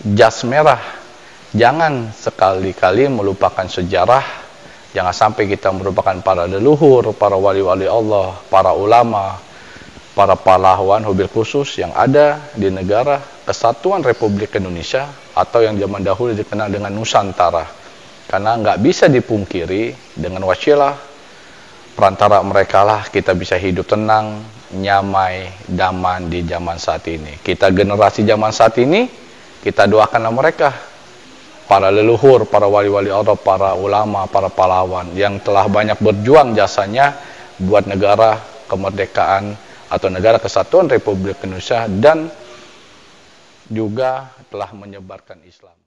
jas merah. Jangan sekali-kali melupakan sejarah. Jangan sampai kita merupakan para leluhur, para wali-wali Allah, para ulama, para pahlawan wabil khusus yang ada di negara Kesatuan Republik Indonesia atau yang zaman dahulu dikenal dengan Nusantara. Karena nggak bisa dipungkiri dengan wasilah perantara mereka lah kita bisa hidup tenang, nyamai, damai di zaman saat ini. Kita generasi zaman saat ini, kita doakanlah mereka, para leluhur, para wali-wali Allah, para ulama, para pahlawan yang telah banyak berjuang jasanya buat negara kemerdekaan atau negara kesatuan Republik Indonesia dan juga telah menyebarkan Islam.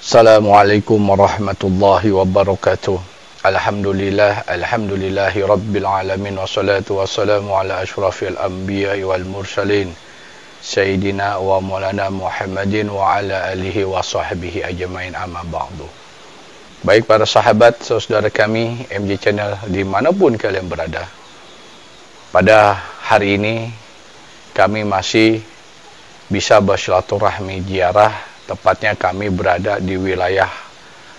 Assalamualaikum warahmatullahi wabarakatuh. Alhamdulillahi rabbil alamin, wassalatu wassalamu ala asyrafil anbiya'i wal mursalin Sayyidina wa maulana Muhammadin wa ala alihi wa sahbihi ajmain, amma ba'du. Baik para sahabat, saudara kami MJ Channel dimanapun kalian berada, pada hari ini kami masih bisa bersilaturahmi ziarah. Tepatnya kami berada di wilayah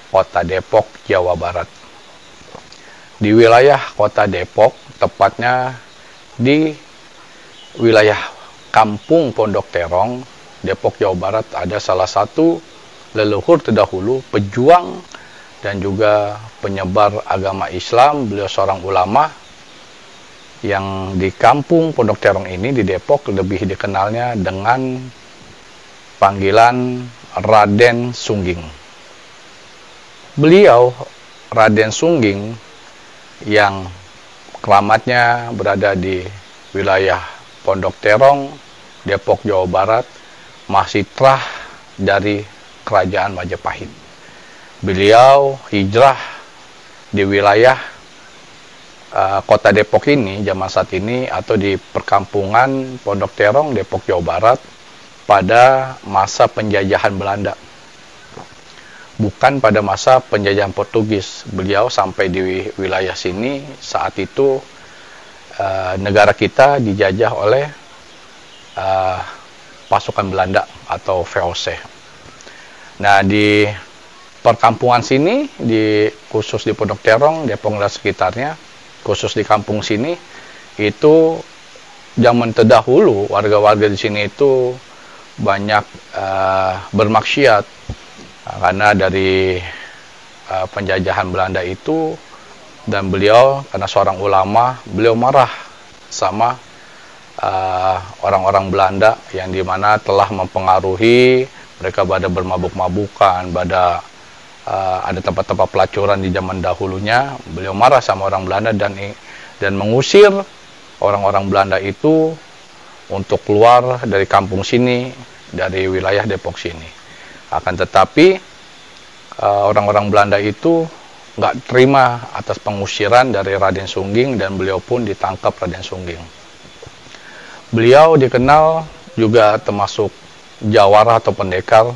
Kota Depok, Jawa Barat. Di wilayah Kota Depok, tepatnya di wilayah Kampung Pondok Terong, Depok, Jawa Barat, ada salah satu leluhur terdahulu, pejuang dan juga penyebar agama Islam. Beliau seorang ulama yang di Kampung Pondok Terong ini di Depok lebih dikenalnya dengan panggilan Raden Sungging. Beliau Raden Sungging yang keramatnya berada di wilayah Pondok Terong, Depok, Jawa Barat, masih terah dari Kerajaan Majapahit. Beliau hijrah di wilayah Kota Depok ini zaman saat ini atau di perkampungan Pondok Terong, Depok, Jawa Barat pada masa penjajahan Belanda, bukan pada masa penjajahan Portugis. Beliau sampai di wilayah sini saat itu negara kita dijajah oleh pasukan Belanda atau VOC. Nah, di perkampungan sini, khusus di Pondok Terong, Depok dan sekitarnya, khusus di kampung sini, itu zaman terdahulu warga-warga di sini itu banyak bermaksiat karena dari penjajahan Belanda itu, dan beliau karena seorang ulama, beliau marah sama orang-orang Belanda yang dimana telah mempengaruhi mereka pada bermabuk-mabukan, pada ada tempat-tempat pelacuran di zaman dahulunya. Beliau marah sama orang Belanda dan mengusir orang-orang Belanda itu untuk keluar dari kampung sini, dari wilayah Depok sini. Akan tetapi orang-orang Belanda itu nggak terima atas pengusiran dari Raden Sungging dan beliau pun ditangkap Raden Sungging. Beliau dikenal juga termasuk jawara atau pendekar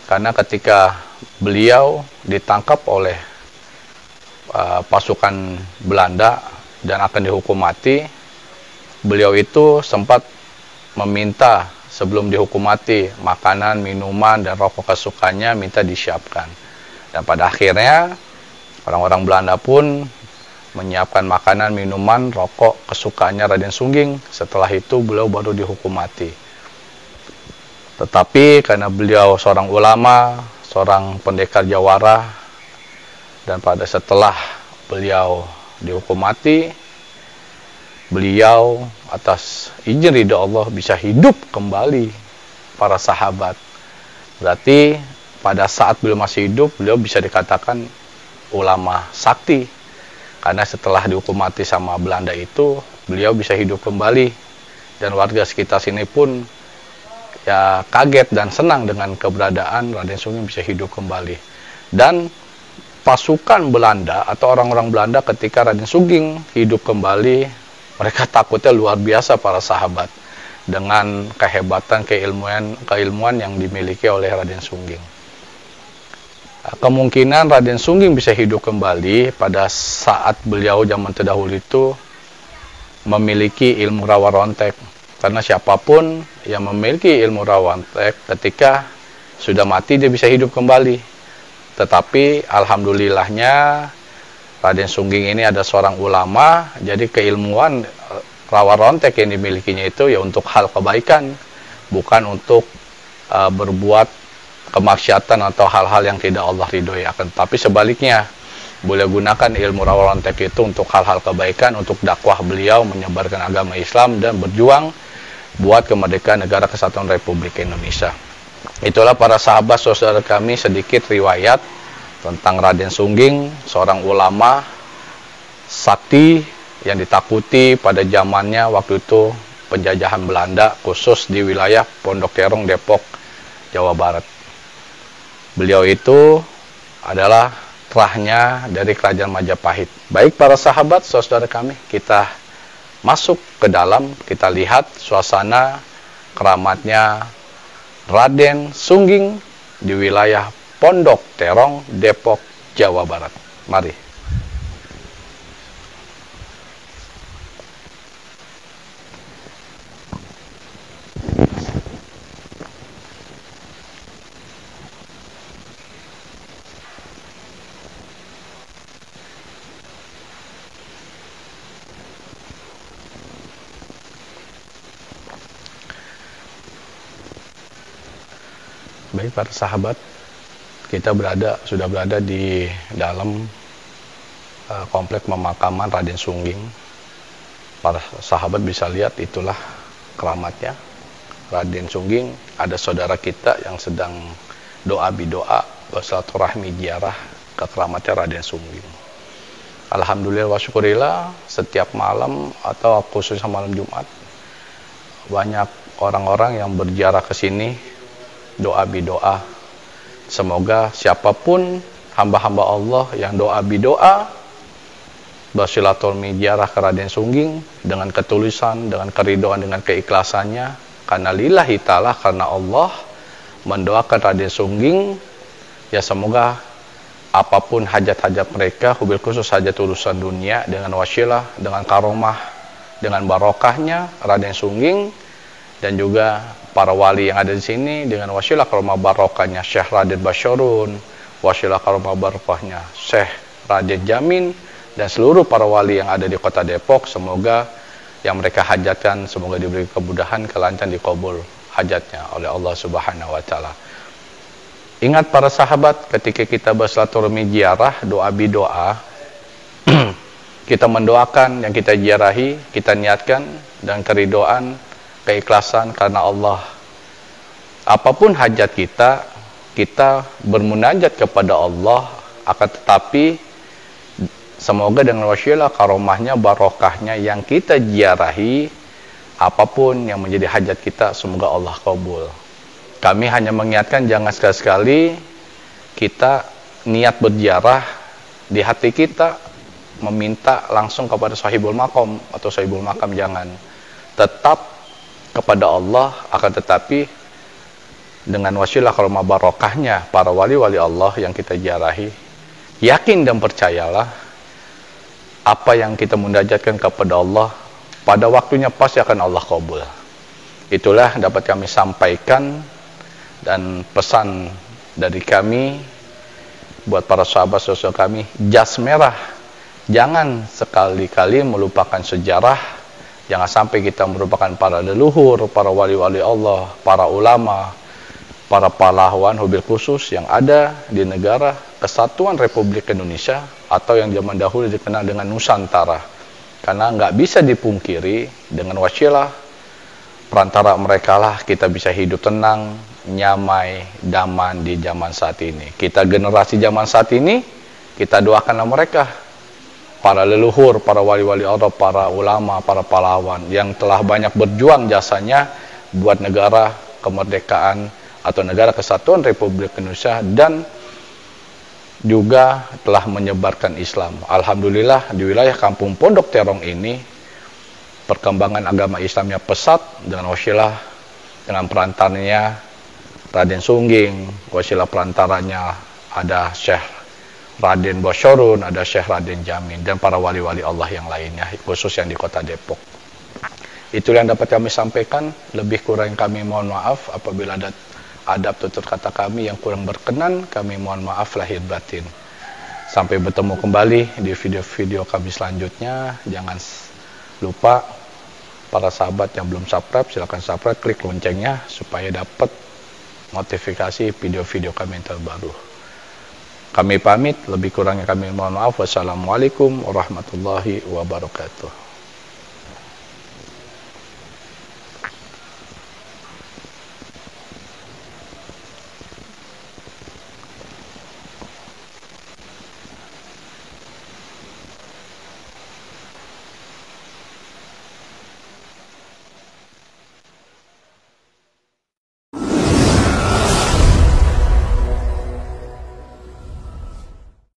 karena ketika beliau ditangkap oleh pasukan Belanda dan akan dihukum mati, beliau itu sempat meminta sebelum dihukum mati makanan, minuman, dan rokok kesukaannya minta disiapkan. Dan pada akhirnya orang-orang Belanda pun menyiapkan makanan, minuman, rokok kesukaannya Raden Sungging. Setelah itu beliau baru dihukum mati. Tetapi karena beliau seorang ulama, seorang pendekar jawara, dan setelah beliau dihukum mati, beliau atas izin ridha Allah bisa hidup kembali para sahabat. Berarti pada saat beliau masih hidup, beliau bisa dikatakan ulama sakti. Karena setelah dihukum mati sama Belanda itu, beliau bisa hidup kembali. Dan warga sekitar sini pun ya kaget dan senang dengan keberadaan Raden Sungging bisa hidup kembali. Dan pasukan Belanda atau orang-orang Belanda ketika Raden Sungging hidup kembali, mereka takutnya luar biasa para sahabat. dengan kehebatan keilmuan yang dimiliki oleh Raden Sungging. Kemungkinan Raden Sungging bisa hidup kembali pada saat beliau zaman terdahulu itu memiliki ilmu rawa rontek. Karena siapapun yang memiliki ilmu rawa rontek ketika sudah mati dia bisa hidup kembali. Tetapi alhamdulillahnya Raden Sungging ini ada seorang ulama, jadi keilmuan rawa rontek yang dimilikinya itu ya untuk hal kebaikan, bukan untuk berbuat kemaksiatan atau hal-hal yang tidak Allah ridhoi. Akan tapi sebaliknya, boleh gunakan ilmu rawa rontek itu untuk hal-hal kebaikan, untuk dakwah beliau menyebarkan agama Islam dan berjuang buat kemerdekaan negara kesatuan Republik Indonesia. Itulah para sahabat saudara kami sedikit riwayat tentang Raden Sungging, seorang ulama sakti yang ditakuti pada zamannya waktu itu penjajahan Belanda, khusus di wilayah Pondok Terong, Depok, Jawa Barat. Beliau itu adalah terahnya dari kerajaan Majapahit. Baik para sahabat saudara kami, kita masuk ke dalam, kita lihat suasana keramatnya Raden Sungging di wilayah Pondok Terong, Depok, Jawa Barat. Mari. Baik para sahabat, kita sudah berada di dalam komplek pemakaman Raden Sungging. Para sahabat bisa lihat itulah keramatnya Raden Sungging. Ada saudara kita yang sedang doa bersilaturahmi ziarah ke keramatnya Raden Sungging. Alhamdulillah wa syukurillah, setiap malam atau khususnya malam Jumat banyak orang-orang yang berziarah ke sini doa. Semoga siapapun hamba-hamba Allah yang doa bersilaturahmi ziarah ke Raden Sungging dengan ketulusan, dengan keridhaan, dengan keikhlasannya, karena lillahi ta'ala, karena Allah mendoakan Raden Sungging, ya semoga apapun hajat-hajat mereka, wabil khusus hajat urusan dunia, dengan wasilah, dengan karomah, dengan barokahnya Raden Sungging, dan juga para wali yang ada di sini, dengan wasilah karomah barokahnya Syekh Raden Basyarun, wasilah karomah barokahnya Syekh Raden Jamin, dan seluruh para wali yang ada di kota Depok, semoga yang mereka hajatkan semoga diberi kemudahan, kelancaran, dikabul hajatnya oleh Allah Subhanahu wa taala. Ingat para sahabat, ketika kita bersilaturahmi ziarah, doa kita mendoakan yang kita ziarahi, kita niatkan dan keridhaan, keikhlasan karena Allah. Apapun hajat kita, kita bermunajat kepada Allah, akan tetapi semoga dengan wasilah karomahnya, barokahnya yang kita ziarahi, apapun yang menjadi hajat kita, semoga Allah kabul. Kami hanya mengingatkan jangan sekali-sekali kita niat berziarah di hati kita meminta langsung kepada sahibul maqam atau sahibul makam, jangan. Tetap kepada Allah, akan tetapi dengan wasilah karomah barokahnya para wali-wali Allah yang kita ziarahi, yakin dan percayalah apa yang kita munajatkan kepada Allah pada waktunya pasti akan Allah kabul. Itulah dapat kami sampaikan, dan pesan dari kami buat para sahabat-sahabat kami, jas merah, jangan sekali-kali melupakan sejarah. Jangan sampai kita merupakan para leluhur, para wali-wali Allah, para ulama, para pahlawan wabil khusus yang ada di negara kesatuan Republik Indonesia atau yang zaman dahulu dikenal dengan Nusantara. Karena nggak bisa dipungkiri dengan wasilah perantara mereka lah kita bisa hidup tenang, nyamai, daman di zaman saat ini. Kita generasi zaman saat ini, kita doakanlah mereka, para leluhur, para wali-wali Allah, para ulama, para pahlawan yang telah banyak berjuang jasanya buat negara kemerdekaan atau negara kesatuan Republik Indonesia, dan juga telah menyebarkan Islam. Alhamdulillah di wilayah kampung Pondok Terong ini perkembangan agama Islamnya pesat dengan wasilah dengan perantaranya Raden Sungging, wasilah perantaranya ada Syekh Raden Bosyorun, ada Syekh Raden Jamin, dan para wali-wali Allah yang lainnya, khusus yang di kota Depok. Itu yang dapat kami sampaikan. Lebih kurang kami mohon maaf apabila ada adab tutur kata kami yang kurang berkenan. Kami mohon maaf lahir batin. Sampai bertemu kembali di video-video kami selanjutnya. Jangan lupa para sahabat yang belum subscribe, silakan subscribe, klik loncengnya supaya dapat notifikasi video-video kami yang terbaru. Kami pamit, lebih kurangnya kami mohon maaf. Wassalamualaikum warahmatullahi wabarakatuh.